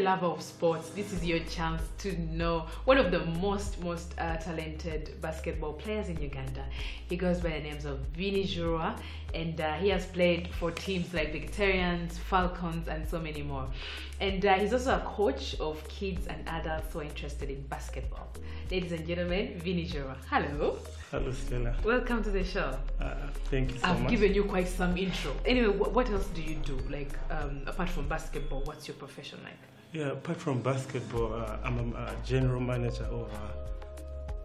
lover of sports, this is your chance to know one of the most talented basketball players in Uganda. He goes by the names of Vinnie Jurua, and he has played for teams like Victorians, Falcons, and so many more. And he's also a coach of kids and adults who are interested in basketball. Ladies and gentlemen, Vinnie Jurua. Hello. Hello, Stella. Welcome to the show. Thank you so much. I've given you quite some intro. Anyway, what else do you do? Like, apart from basketball, what's your profession like? Yeah, apart from basketball, I'm a general manager of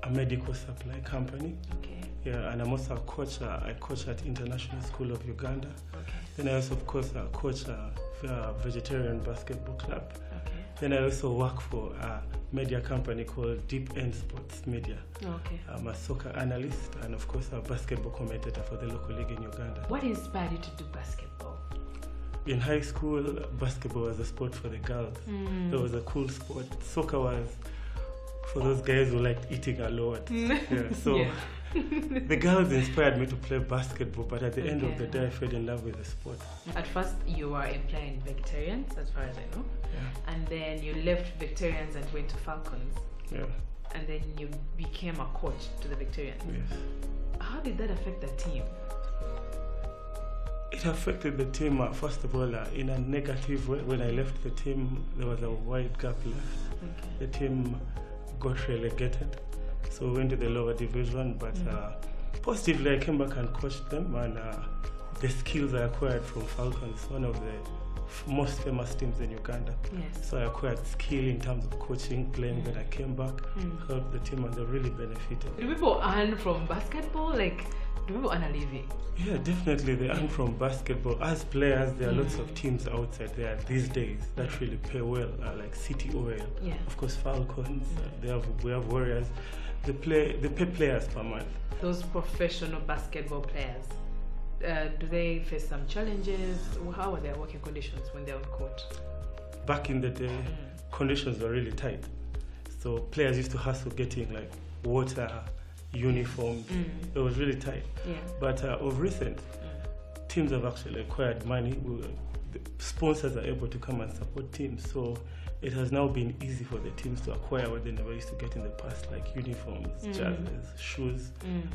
a medical supply company. Okay. Yeah, and I'm also a coach. I coach at International School of Uganda. Okay. Then I also, of course, coach a vegetarian basketball club. Okay. Then I also work for a media company called Deep End Sports Media. Okay. I'm a soccer analyst and, of course, a basketball commentator for the local league in Uganda. What inspired you to do basketball? In high school, basketball was a sport for the girls. It was a cool sport. Soccer was for those guys who liked eating a lot. Yeah, so Yeah. the girls inspired me to play basketball, but at the end of the day, I fell in love with the sport. At first, you were employing Victorians, as far as I know. Yeah. And then you left Victorians and went to Falcons. Yeah. And then you became a coach to the Victorians. Yes. How did that affect the team? It affected the team, first of all, in a negative way. When I left the team, there was a wide gap left. Okay. The team got relegated, so we went to the lower division, but positively I came back and coached them, and the skills I acquired from Falcons, one of the most famous teams in Uganda. Yes. So I acquired skill in terms of coaching, playing. When I came back, helped the team, and they really benefited. Do people earn from basketball? Like, do people earn a living? Yeah, definitely they earn from basketball. As players, there are lots of teams outside there these days that really pay well, like City Oil, Yeah. of course Falcons, we have Warriors. They pay players per month. Those professional basketball players, do they face some challenges? How are their working conditions when they're on court? Back in the day, conditions were really tight. So players used to hustle getting like water, uniforms. It was really tight. Yeah. But of recent, teams have actually acquired money. The sponsors are able to come and support teams. So it has now been easy for the teams to acquire what they never used to get in the past, like uniforms, jerseys, shoes,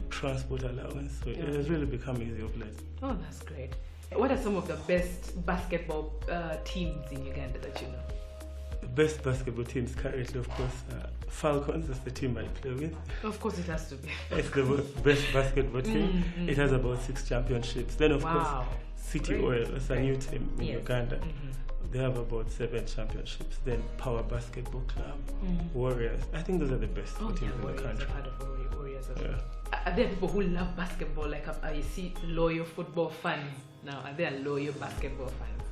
transport allowance. So it has really become easy of late. Oh, that's great. What are some of the best basketball teams in Uganda that you know? The best basketball teams currently, of course, Falcons is the team I play with. Of course, it has to be. It's the best basketball team. It has about 6 championships. Then, of course, City Oil is a new team in Uganda. They have about 7 championships. Then Power Basketball Club, Warriors. I think those are the best teams in the country. I've heard of Warriors as well. Yeah. Are there people who love basketball? Like, you see loyal football fans now? Are there loyal basketball fans?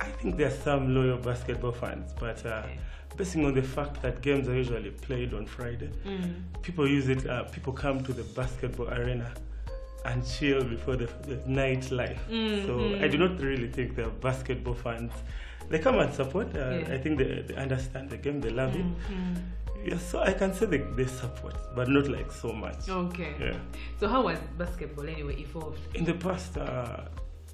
I think there are some loyal basketball fans, but basing on the fact that games are usually played on Friday, people use it. People come to the basketball arena and chill before the nightlife. So I do not really think they're basketball fans. They come and support. I think they understand the game. They love it. Yeah, so I can say they support, but not like so much. Okay. Yeah. So how was basketball anyway evolved? In the past,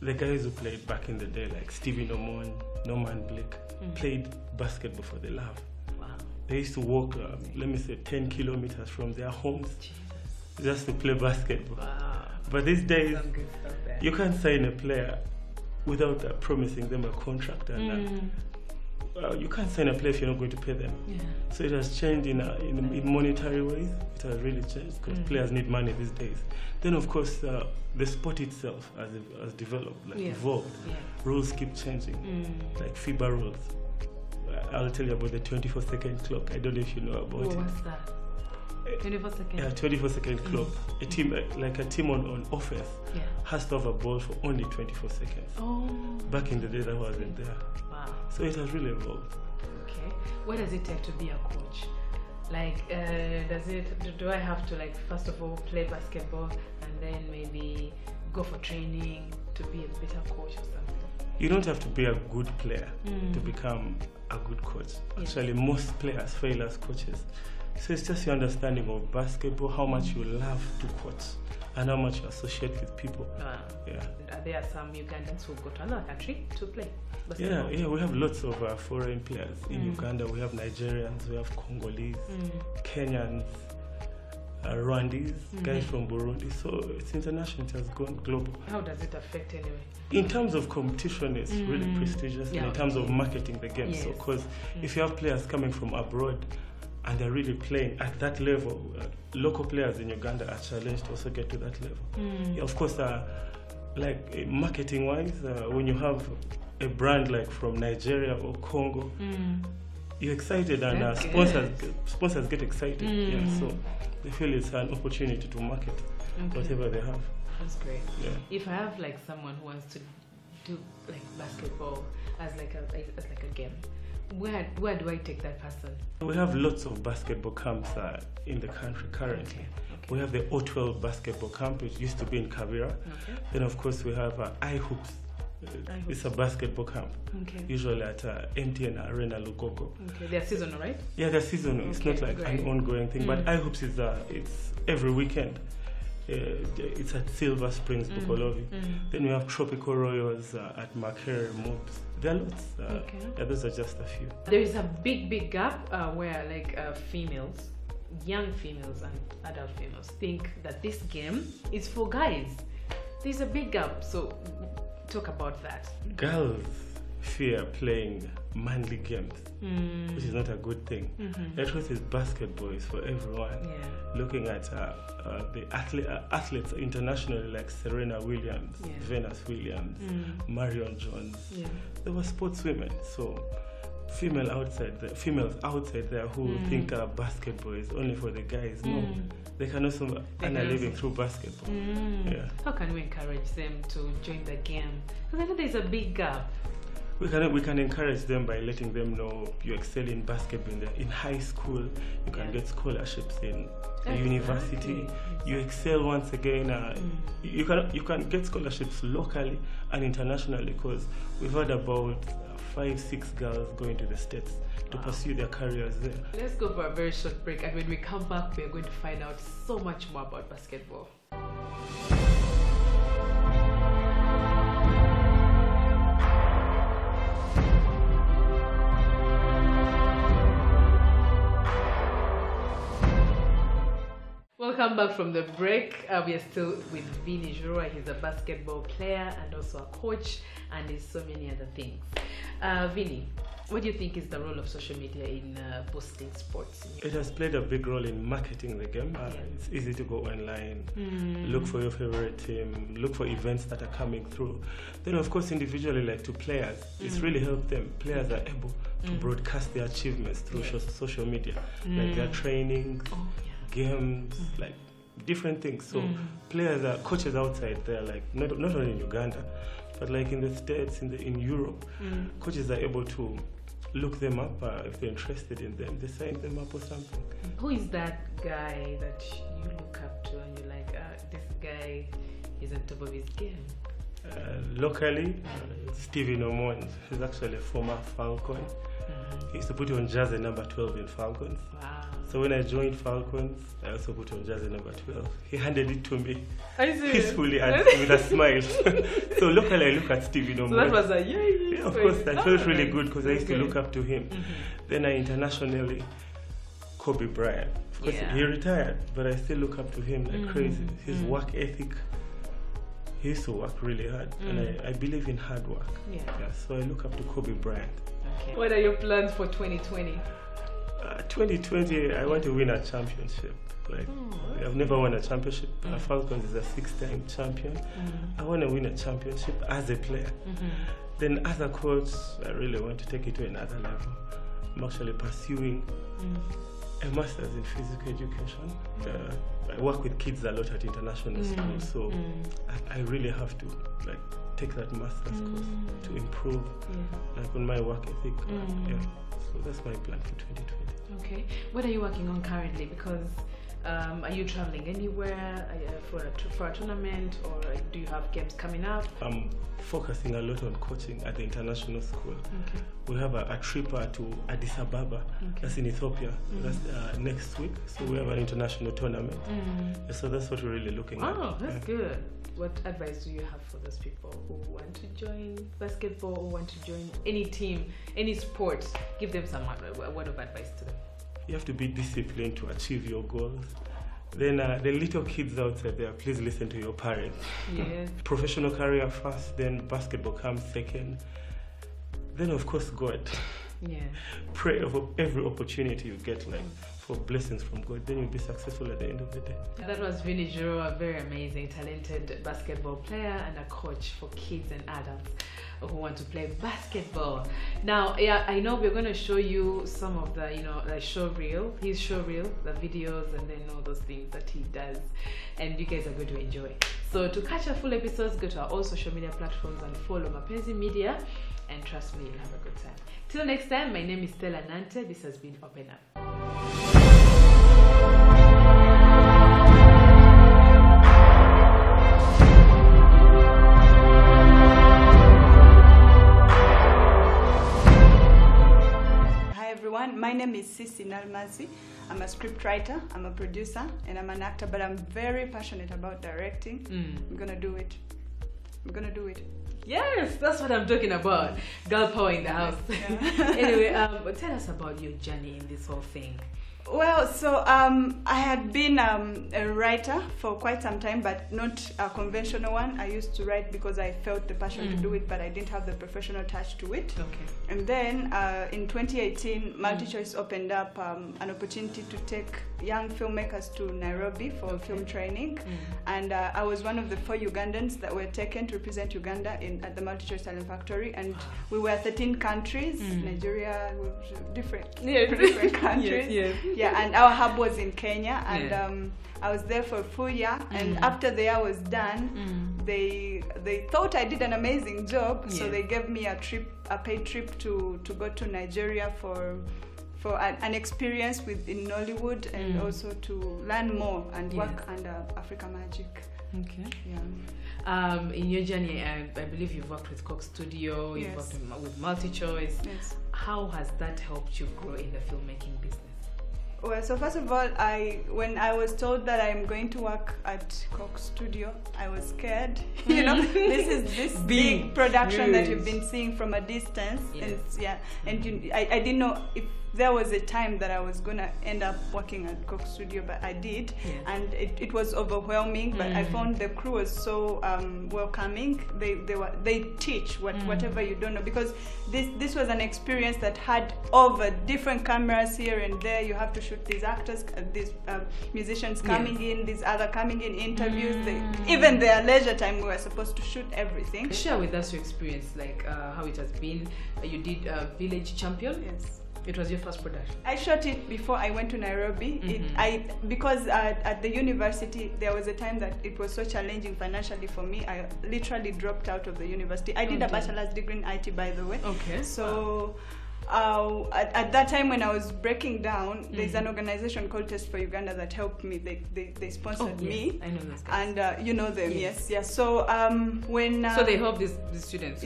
the guys who played back in the day, like Stevie Norman Blake, played basketball for the love. Wow. They used to walk, let me say, 10 kilometers from their homes just to play basketball. Wow. But these days, Some good stuff there. you can't sign a player without promising them a contract, and you can't sign a player if you're not going to pay them. Yeah. So it has changed in monetary ways. It has really changed because players need money these days. Then, of course, the sport itself has developed, like evolved. Yeah. Rules keep changing, like FIBA rules. I'll tell you about the 24-second clock. I don't know if you know about it. What's that? 24 seconds. Yeah, 24-second clock. A team on offense has to have a ball for only 24 seconds. Oh. Back in the day, that wasn't there. Wow. So it has really evolved. Okay. What does it take to be a coach? Like, do I have to, like, first of all play basketball and then maybe go for training to be a better coach or something? You don't have to be a good player to become a good coach. Actually, most players fail as coaches. So it's just your understanding of basketball, how much you love to coach, and how much you associate with people. Yeah. Are there some Ugandans who go to another country to play basketball? Yeah, we have lots of foreign players in Uganda. We have Nigerians, we have Congolese, Kenyans, Rwandese, guys from Burundi. So it's international, it has gone global. How does it affect anyway? In terms of competition, it's really prestigious. And in terms of marketing the game. So because if you have players coming from abroad and they're really playing at that level, local players in Uganda are challenged to also get to that level. Yeah, of course, like marketing wise, when you have a brand like from Nigeria or Congo, you're excited, and sponsors get excited. Yeah, so they feel it's an opportunity to market whatever they have. That's great. Yeah. If I have like someone who wants to do like basketball as like a game, where do I take that person? We have lots of basketball camps in the country currently. Okay. We have the O12 basketball camp, which used to be in Kavira. Then of course we have iHoops. It's a basketball camp, usually at MTN Arena Lugogo. They're seasonal, right? Yeah, they're seasonal. It's not like an ongoing thing. But iHoops is it's every weekend. It's at Silver Springs, Bukolovi. Then we have Tropical Royals at Makere, Mobs. There are lots. Yeah, those are just a few. There is a big gap where like females, young females and adult females think that this game is for guys. There's a big gap. So talk about that. Girls fear playing manly games, which is not a good thing. The truth is basketball is for everyone. Looking at the athletes internationally like Serena Williams, Venus Williams, Marion Jones, they were sportswomen. So females outside there who think basketball is only for the guys. No, they can also earn a living through basketball. How can we encourage them to join the game? Because I know there's a big gap. We can encourage them by letting them know you excel in basketball in high school. You can get scholarships in university. You excel once again. You can get scholarships locally and internationally, because we've had about 5-6 girls going to the States to pursue their careers there. Let's go for a very short break, and when we come back, we're going to find out so much more about basketball. Welcome back from the break. We are still with Vinnie Jurua. He's a basketball player and also a coach, and there's so many other things. Vinnie, what do you think is the role of social media in boosting sports? It has played a big role in marketing the game. It's easy to go online, look for your favorite team, look for events that are coming through. Then of course individually, like to players, it's really helped them. Players are able to broadcast their achievements through social media, like their training, games, like different things. So players are coaches outside there, like not only in Uganda, but like in the States, in Europe, coaches are able to look them up if they're interested in them. They sign them up or something. Who is that guy that you look up to and you're like, this guy is on top of his game? Locally, Stevie Namanzi. He's actually a former Falcon. He used to put on jersey number 12 in Falcons. Wow. So when I joined Falcons, I also put on jersey number 12. He handed it to me peacefully and with a smile. So locally, I look at Stevie Namanzi. So that was a yeah, of course, that felt really good because I used to look up to him. Then internationally, Kobe Bryant. Of course, he retired, but I still look up to him like crazy. His work ethic. He used to work really hard, and I believe in hard work. So I look up to Kobe Bryant. Okay. What are your plans for 2020? 2020, I want to win a championship. Like, I've never won a championship. Falcons is a 6-time champion. I want to win a championship as a player. Then as a coach, I really want to take it to another level. I'm actually pursuing a master's in physical education. I work with kids a lot at international schools, so I really have to like take that master's course to improve like on my work ethic. So that's my plan for 2020. Okay. What are you working on currently? Because Are you traveling anywhere for a tournament, or do you have games coming up? I'm focusing a lot on coaching at the international school. Okay. We have a trip to Addis Ababa, that's in Ethiopia. That's next week. So we have an international tournament. So that's what we're really looking at. Oh, that's good. What advice do you have for those people who want to join basketball or want to join any team, any sport? Give them some word of advice to them. You have to be disciplined to achieve your goals. Then the little kids outside there, please listen to your parents. Yes. Professional career first, then basketball comes second. Then of course God. Yeah. Pray for every opportunity you get, like for blessings from God. Then you'll be successful at the end of the day. That was Vinnie Jurua, a very amazing, talented basketball player and a coach for kids and adults who want to play basketball. Now, yeah, I know we're going to show you some of the, like his show reel, the videos, and then all those things that he does, and you guys are going to enjoy. So to catch our full episodes, go to our all social media platforms and follow Mapenzi Media, and trust me, you'll have a good time. Till next time, my name is Stella Nante. This has been Open Up. My name is Sisi Nalumansi. I'm a scriptwriter, I'm a producer, and I'm an actor, but I'm very passionate about directing. I'm gonna do it. I'm gonna do it. Yes, that's what I'm talking about. Girl power in the house. Yeah. Anyway, tell us about your journey in this whole thing. Well, so I had been a writer for quite some time, but not a conventional one. I used to write because I felt the passion to do it, but I didn't have the professional touch to it. Okay. And then in 2018, MultiChoice opened up an opportunity to take young filmmakers to Nairobi for film training. And I was one of the 4 Ugandans that were taken to represent Uganda at the MultiChoice Talent Factory. And we were 13 countries, Nigeria, different countries. Yes. Yeah, and our hub was in Kenya, and I was there for a full year. And after the year was done, they thought I did an amazing job, so they gave me a paid trip to go to Nigeria for an experience in Nollywood, and also to learn more and work under Africa Magic. Okay. Yeah. In your journey, I believe you've worked with Cox Studio, you've worked with MultiChoice. Yes. How has that helped you grow in the filmmaking business? Well, so first of all, when I was told that I'm going to work at Cox Studio, I was scared. This is this big production that you've been seeing from a distance, and I didn't know if there was a time that I was gonna end up working at Cox Studio, but I did, and it was overwhelming. But I found the crew was so welcoming. They teach whatever you don't know, because this was an experience that had over different cameras here and there. You have to shoot these actors, these musicians coming in, these other coming in, interviews. Even their leisure time, we were supposed to shoot everything. Share with us your experience, like how it has been. You did Village Champion. Yes. It was your first production. I shot it before I went to Nairobi. Because at the university there was a time that it was so challenging financially for me. I literally dropped out of the university. I did a bachelor's degree in IT, by the way. Okay. So at that time when I was breaking down, there's an organization called Test for Uganda that helped me. They sponsored me. I know those guys. And you know them, yes. So when so they help these students.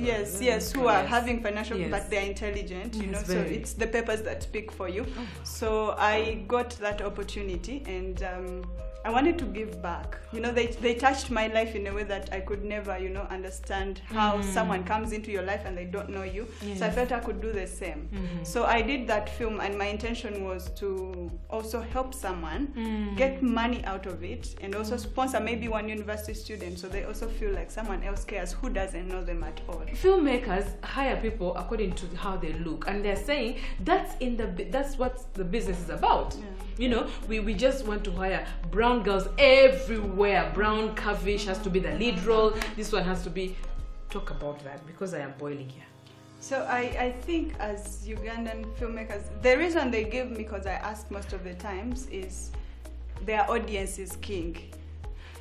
Who are having financial, but they're intelligent, so it's the papers that speak for you. So I got that opportunity, and I wanted to give back. They touched my life in a way that I could never, understand how someone comes into your life and they don't know you. So I felt I could do the same. So I did that film, and my intention was to also help someone get money out of it, and also sponsor maybe one university student, so they also feel like someone else cares who doesn't know them at all. Filmmakers hire people according to how they look, and they're saying that's what the business is about. We just want to hire brown girls everywhere. Brown, curvish has to be the lead role. This one has to be. Talk about that, because I am boiling here. So I think as Ugandan filmmakers, the reason they give me, because I ask most of the times, is their audience is king.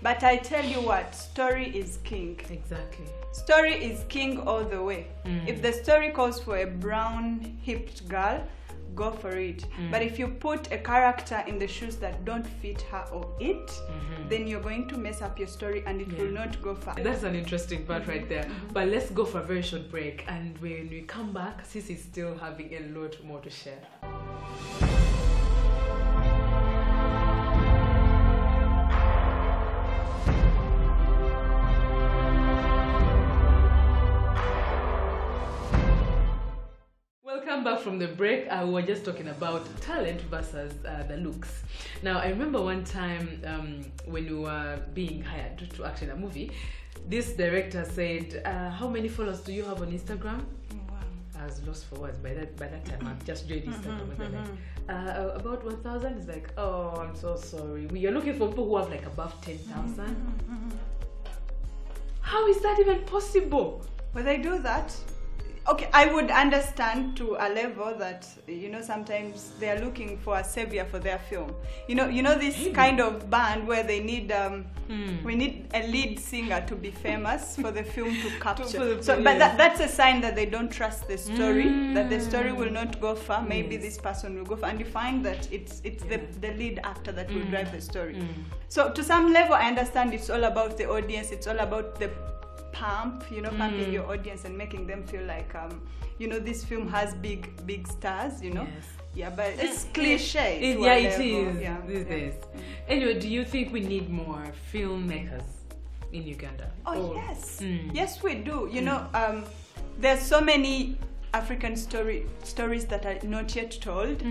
But I tell you what, story is king. Exactly. Story is king all the way. If the story calls for a brown hipped girl, go for it. But if you put a character in the shoes that don't fit her or it, then you're going to mess up your story and it will not go far. That's an interesting part right there. But let's go for a very short break, and when we come back, Sisi is still having a lot more to share. Welcome back from the break. We were just talking about talent versus the looks. Now, I remember one time when we were being hired to act in a movie, this director said, how many followers do you have on Instagram? Wow. I was lost for words by that time. I've just joined Instagram. About 1,000. It's like, oh, I'm so sorry. We are looking for people who have like above 10,000. How is that even possible? But they do that. Okay, I would understand to a level that, sometimes they are looking for a savior for their film. You know this kind of band where they need we need a lead singer to be famous for the film to capture. But that's a sign that they don't trust the story, that the story will not go far. Maybe this person will go far, and you find that it's the lead actor that will drive the story. So to some level, I understand it's all about the audience. It's all about the pump, pumping your audience and making them feel like this film has big stars, Yes. Yeah, but it's cliche. It is these days. Anyway, do you think we need more filmmakers in Uganda? Yes. Yes, we do. There's so many African stories that are not yet told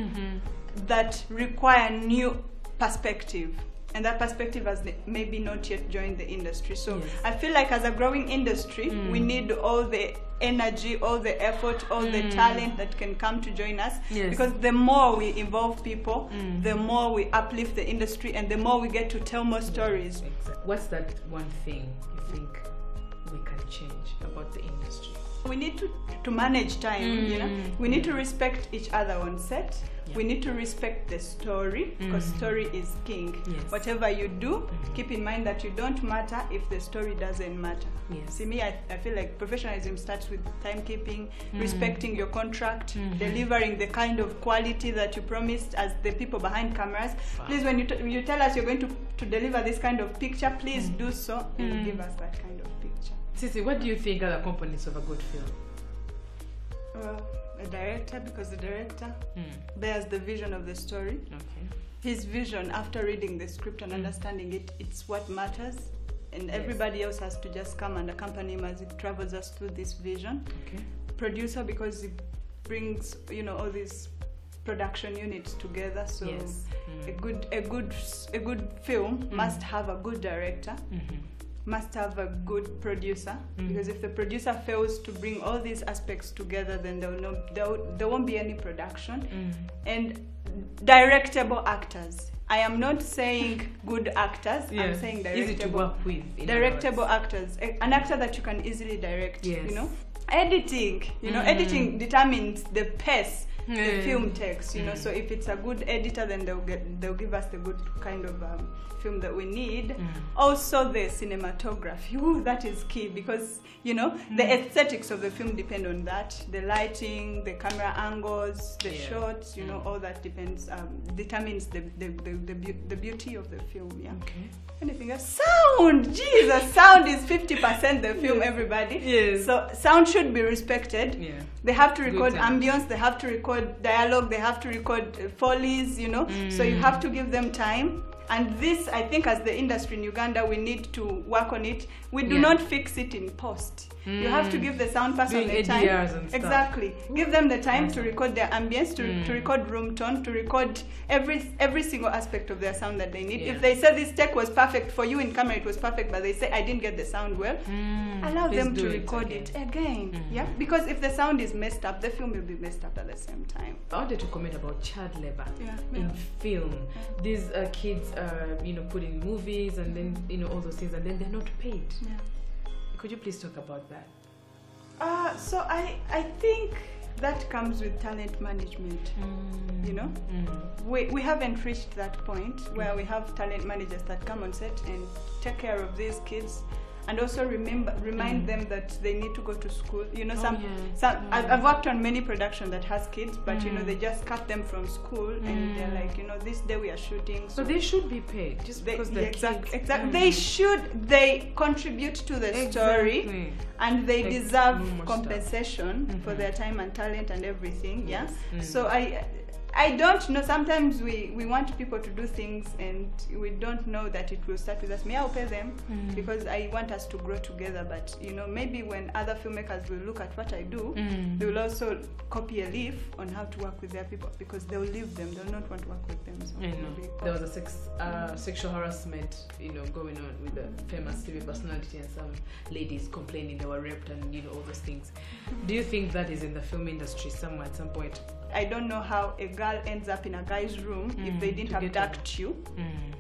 that require new perspective. And that perspective has maybe not yet joined the industry. So I feel like as a growing industry, we need all the energy, all the effort, all the talent that can come to join us. Because the more we involve people, the more we uplift the industry, and the more we get to tell more stories. What's that one thing you think we can change about the industry? We need to manage time, We need to respect each other on set. We need to respect the story, because story is king. Whatever you do, keep in mind that you don't matter if the story doesn't matter. See, me, I feel like professionalism starts with timekeeping, respecting your contract, delivering the kind of quality that you promised as the people behind cameras. Please, when you tell us you're going to deliver this kind of picture, please do so and give us that kind of picture. Sisi, what do you think are the components of a good film? Well, a director, because the director bears the vision of the story. His vision, after reading the script and understanding it, it's what matters, and everybody else has to just come and accompany him as it travels us through this vision. Producer, because he brings all these production units together. So a good film must have a good director. Must have a good producer, because if the producer fails to bring all these aspects together, then there won't be any production. And directable actors. I am not saying good actors. I'm saying directable. Easy to work with. Directable actors. An actor that you can easily direct. Editing. Editing determines the pace the film takes. So if it's a good editor, then they'll give us the good kind of film that we need. Also the cinematography, that is key, because the aesthetics of the film depend on that. The lighting, the camera angles, the shots, all that determines the beauty of the film. Anything else? Sound! Jesus, sound is 50% the film, everybody. So sound should be respected. They have to record ambience, they have to record dialogue, they have to record follies, So you have to give them time. And this, I think, as the industry in Uganda, we need to work on it. We do not fix it in post. You have to give the sound person the time. Exactly. Give them the time to record their ambience, to record room tone, to record every single aspect of their sound that they need. If they say this take was perfect for you in camera, it was perfect, but they say I didn't get the sound well, allow them to record it again. Because if the sound is messed up, the film will be messed up at the same time. I wanted to comment about child labor in film. These kids are put in movies and then all those things, and then they're not paid. Could you please talk about that? So I think that comes with talent management. We haven't reached that point where we have talent managers that come on set and take care of these kids and also remind them that they need to go to school. You know, I've worked on many productions that has kids, but you know, they just cut them from school and they're like, you know, this day we are shooting. So they should be paid just because they're exactly. They contribute to the story, and they deserve compensation for their time and talent and everything. Yeah. So I don't know, sometimes we want people to do things and we don't know that it will start with us. I'll pay them because I want us to grow together, but you know, maybe when other filmmakers will look at what I do, they will also copy a leaf on how to work with their people, because they'll leave them, they'll not want to work with them. So there was a sexual harassment, you know, going on with a famous TV personality, and some ladies complaining they were raped and you know, all those things. Do you think that is in the film industry somewhere at some point? I don't know how a girl ends up in a guy's room if they didn't abduct you.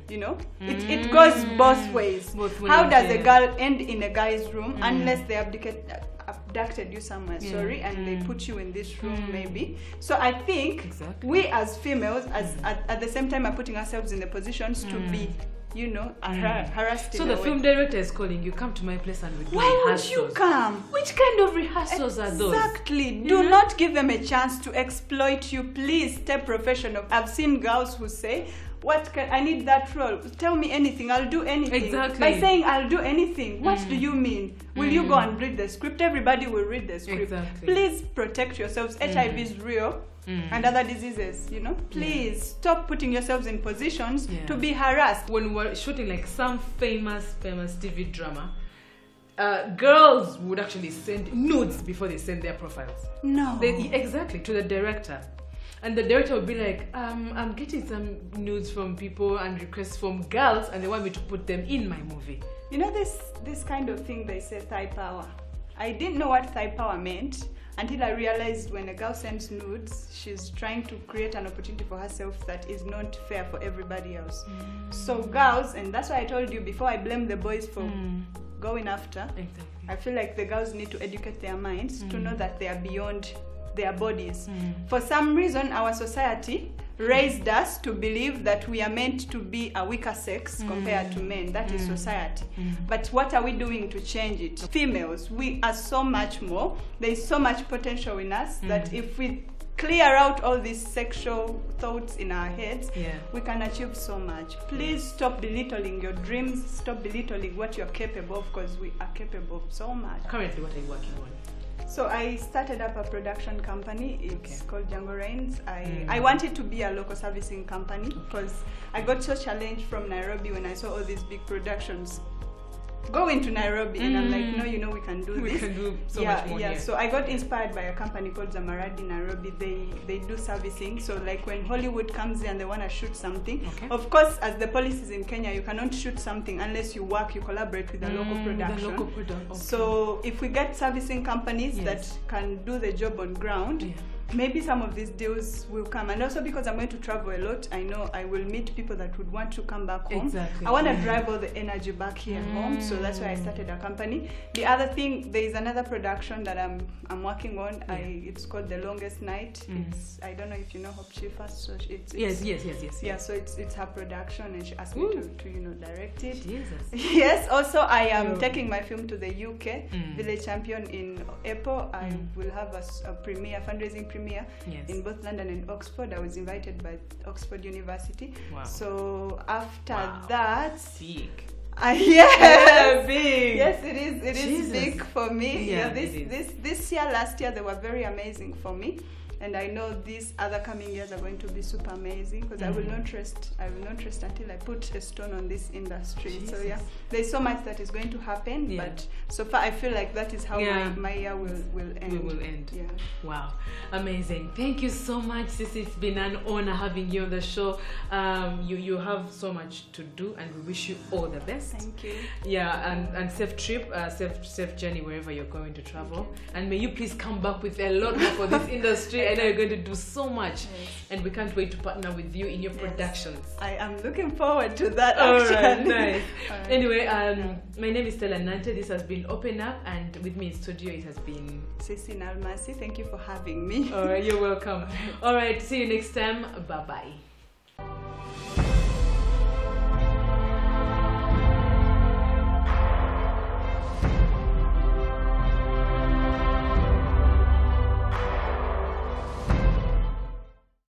You know, it goes both ways. How does a girl end in a guy's room unless they abducted you somewhere, and they put you in this room maybe? So I think we as females, at the same time, are putting ourselves in the positions to be, you know, harassed. So the film director is calling you, come to my place and we do rehearsals. Why would you come? Which kind of rehearsals are those? Exactly. Do not give them a chance to exploit you. Please stay professional. I've seen girls who say, I need that role. Tell me anything. I'll do anything. Exactly. By saying I'll do anything, what do you mean? Will you go and read the script? Everybody will read the script. Please protect yourselves. HIV is real. And other diseases, you know, please stop putting yourselves in positions to be harassed. When we were shooting like some famous TV drama, girls would actually send nudes before they send their profiles. No. Exactly, to the director. And the director would be like, I'm getting some nudes from people and requests from girls, and they want me to put them in my movie. You know, this kind of thing, they say thigh power. I didn't know what thigh power meant until I realized when a girl sends nudes, she's trying to create an opportunity for herself that is not fair for everybody else. So girls, and that's why I told you before, I blame the boys for going after. I feel like the girls need to educate their minds to know that they are beyond their bodies. For some reason, our society raised us to believe that we are meant to be a weaker sex compared to men. That is society. But what are we doing to change it? Females, we are so much more. There is so much potential in us that if we clear out all these sexual thoughts in our heads, we can achieve so much. Please stop belittling your dreams. Stop belittling what you're capable of, because we are capable of so much. Currently, what are you working on? So I started up a production company. It's called Django Rains. I wanted to be a local servicing company because I got so challenged from Nairobi when I saw all these big productions go into Nairobi, and I'm like, no, you know, we can do this. We can do so much more here. So I got inspired by a company called Zamaradi Nairobi. They do servicing. So like when Hollywood comes in and they want to shoot something, of course, as the policies in Kenya, you cannot shoot something unless you collaborate with a local production. So if we get servicing companies that can do the job on ground, maybe some of these deals will come. And also because I'm going to travel a lot, I know I will meet people that would want to come back home. I want to drive all the energy back here home, so that's why I started a company. The other thing, there is another production that I'm working on. It's called The Longest Night. It's, I don't know if you know Hope Chifa, so it's yes. Yeah, so it's her production, and she asked me to direct it. Jesus. Yes. Also, I am taking my film to the UK, Village Champion, in April. I will have a fundraising premiere in both London and Oxford. I was invited by Oxford University. So after that, sick. Big. Yes, it is. It Jesus. is big for me. This year, last year, they were very amazing for me. And I know these other coming years are going to be super amazing, because I will not rest until I put a stone on this industry. Jesus. So there's so much that is going to happen, but so far I feel like that is how my year will end. It will end. Yeah. Wow, amazing. Thank you so much, Sisi. It's been an honor having you on the show. You have so much to do, and we wish you all the best. Thank you. Yeah, and safe trip, safe journey wherever you're going to travel. And may you please come back with a lot more for this industry. I know you're going to do so much, and we can't wait to partner with you in your productions. I am looking forward to that. Alright, nice. Anyway, my name is Stella Nante. This has been Open Up, and with me in studio it has been Cissy Nalumansi. Thank you for having me. Alright, you're welcome. Alright, see you next time. Bye bye.